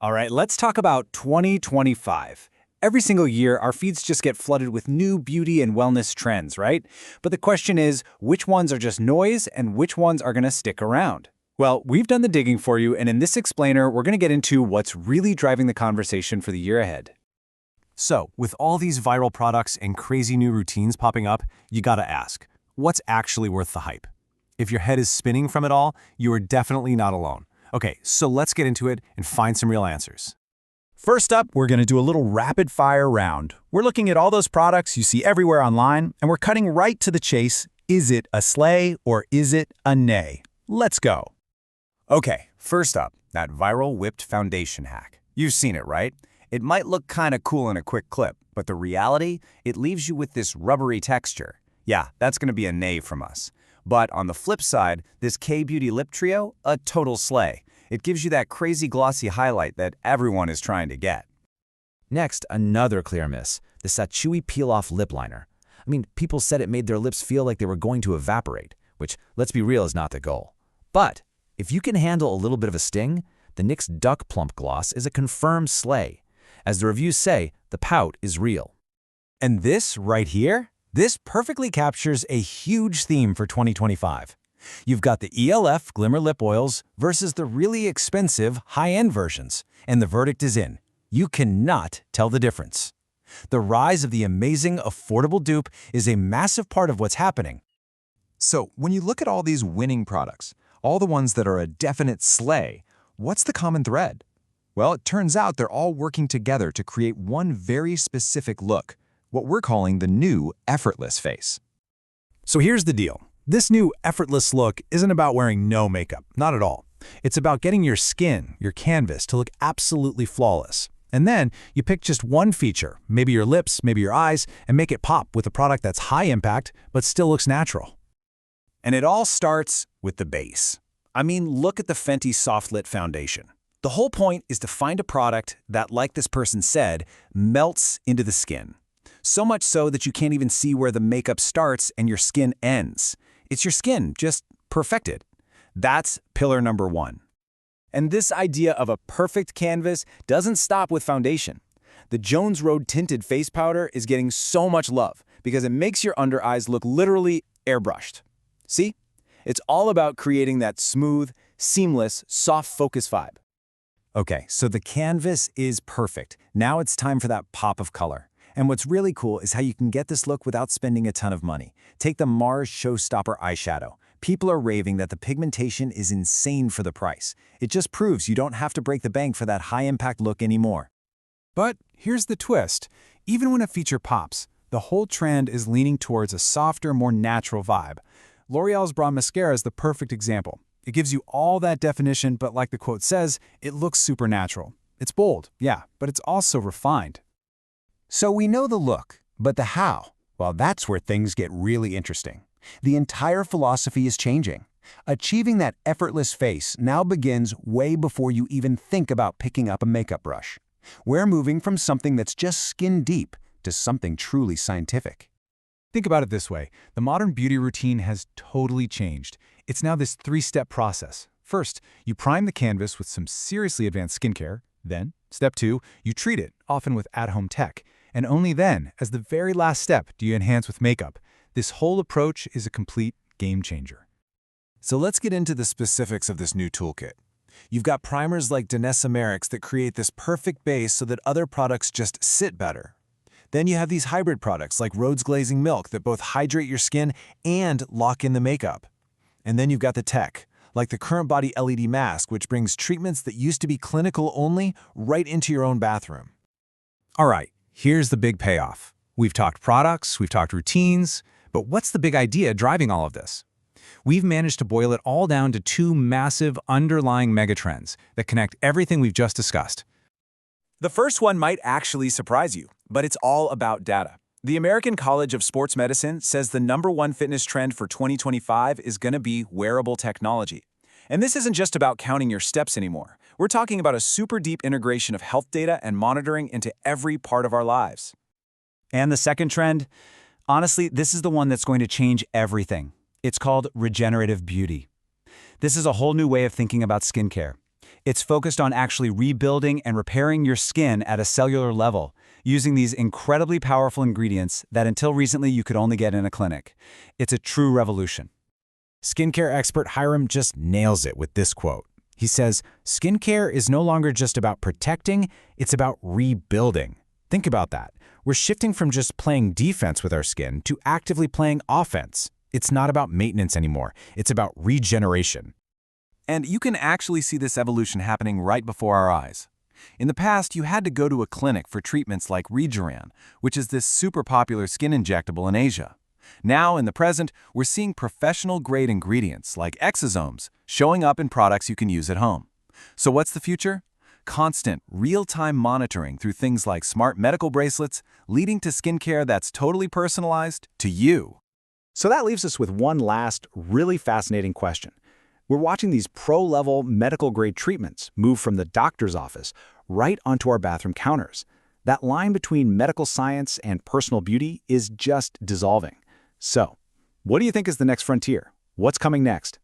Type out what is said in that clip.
All right, let's talk about 2025. Every single year, our feeds just get flooded with new beauty and wellness trends, right? But the question is, which ones are just noise and which ones are going to stick around? Well, we've done the digging for you, and in this explainer, we're going to get into what's really driving the conversation for the year ahead. So, with all these viral products and crazy new routines popping up, you gotta ask, what's actually worth the hype? If your head is spinning from it all, you are definitely not alone. Okay, so let's get into it and find some real answers. First up, we're going to do a little rapid-fire round. We're looking at all those products you see everywhere online, and we're cutting right to the chase. Is it a sleigh or is it a nay? Let's go. Okay, first up, that viral whipped foundation hack. You've seen it, right? It might look kind of cool in a quick clip, but the reality, it leaves you with this rubbery texture. Yeah, that's going to be a nay from us. But on the flip side, this K-Beauty Lip Trio, a total slay. It gives you that crazy glossy highlight that everyone is trying to get. Next, another clear miss, the chewy peel-off lip liner. I mean, people said it made their lips feel like they were going to evaporate, which, let's be real, is not the goal. But if you can handle a little bit of a sting, the NYX Duck Plump Gloss is a confirmed slay. As the reviews say, the pout is real. And this right here? This perfectly captures a huge theme for 2025. You've got the ELF Glimmer Lip Oils versus the really expensive high-end versions, and the verdict is in. You cannot tell the difference. The rise of the amazing, affordable dupe is a massive part of what's happening. So, when you look at all these winning products, all the ones that are a definite slay, what's the common thread? Well, it turns out they're all working together to create one very specific look, what we're calling the new effortless face. So here's the deal. This new effortless look isn't about wearing no makeup, not at all. It's about getting your skin, your canvas, to look absolutely flawless. And then you pick just one feature, maybe your lips, maybe your eyes, and make it pop with a product that's high impact, but still looks natural. And it all starts with the base. I mean, look at the Fenty Soft Lit Foundation. The whole point is to find a product that, like this person said, melts into the skin. So much so that you can't even see where the makeup starts and your skin ends. It's your skin, just perfected. That's pillar number one. And this idea of a perfect canvas doesn't stop with foundation. The Jones Road Tinted Face Powder is getting so much love because it makes your under eyes look literally airbrushed. See? It's all about creating that smooth, seamless, soft focus vibe. Okay, so the canvas is perfect. Now it's time for that pop of color. And what's really cool is how you can get this look without spending a ton of money. Take the Mars Showstopper eyeshadow. People are raving that the pigmentation is insane for the price. It just proves you don't have to break the bank for that high-impact look anymore. But here's the twist. Even when a feature pops, the whole trend is leaning towards a softer, more natural vibe. L'Oreal's Brow Mascara is the perfect example. It gives you all that definition, but like the quote says, it looks super natural. It's bold, yeah, but it's also refined. So we know the look, but the how? Well, that's where things get really interesting. The entire philosophy is changing. Achieving that effortless face now begins way before you even think about picking up a makeup brush. We're moving from something that's just skin deep to something truly scientific. Think about it this way. The modern beauty routine has totally changed. It's now this three-step process. First, you prime the canvas with some seriously advanced skincare. Then, step 2, you treat it, often with at-home tech. And only then, as the very last step, do you enhance with makeup. This whole approach is a complete game changer. So let's get into the specifics of this new toolkit. You've got primers like Danessa Merrick's that create this perfect base so that other products just sit better. Then you have these hybrid products like Rhodes Glazing Milk that both hydrate your skin and lock in the makeup. And then you've got the tech, like the CurrentBody LED Mask, which brings treatments that used to be clinical only right into your own bathroom. All right, here's the big payoff. We've talked products, we've talked routines, but what's the big idea driving all of this? We've managed to boil it all down to two massive underlying megatrends that connect everything we've just discussed. The first one might actually surprise you, but it's all about data. The American College of Sports Medicine says the #1 fitness trend for 2025 is going to be wearable technology. And this isn't just about counting your steps anymore. We're talking about a super deep integration of health data and monitoring into every part of our lives. And the second trend? Honestly, this is the one that's going to change everything. It's called regenerative beauty. This is a whole new way of thinking about skincare. It's focused on actually rebuilding and repairing your skin at a cellular level, using these incredibly powerful ingredients that until recently you could only get in a clinic. It's a true revolution. Skincare expert Hiram just nails it with this quote. He says, skincare is no longer just about protecting, it's about rebuilding. Think about that. We're shifting from just playing defense with our skin to actively playing offense. It's not about maintenance anymore. It's about regeneration. And you can actually see this evolution happening right before our eyes. In the past, you had to go to a clinic for treatments like Regeran, which is this super popular skin injectable in Asia. Now, in the present, we're seeing professional-grade ingredients like exosomes showing up in products you can use at home. So what's the future? Constant, real-time monitoring through things like smart medical bracelets, leading to skincare that's totally personalized to you. So that leaves us with one last, really fascinating question. We're watching these pro-level medical-grade treatments move from the doctor's office right onto our bathroom counters. That line between medical science and personal beauty is just dissolving. So, what do you think is the next frontier? What's coming next?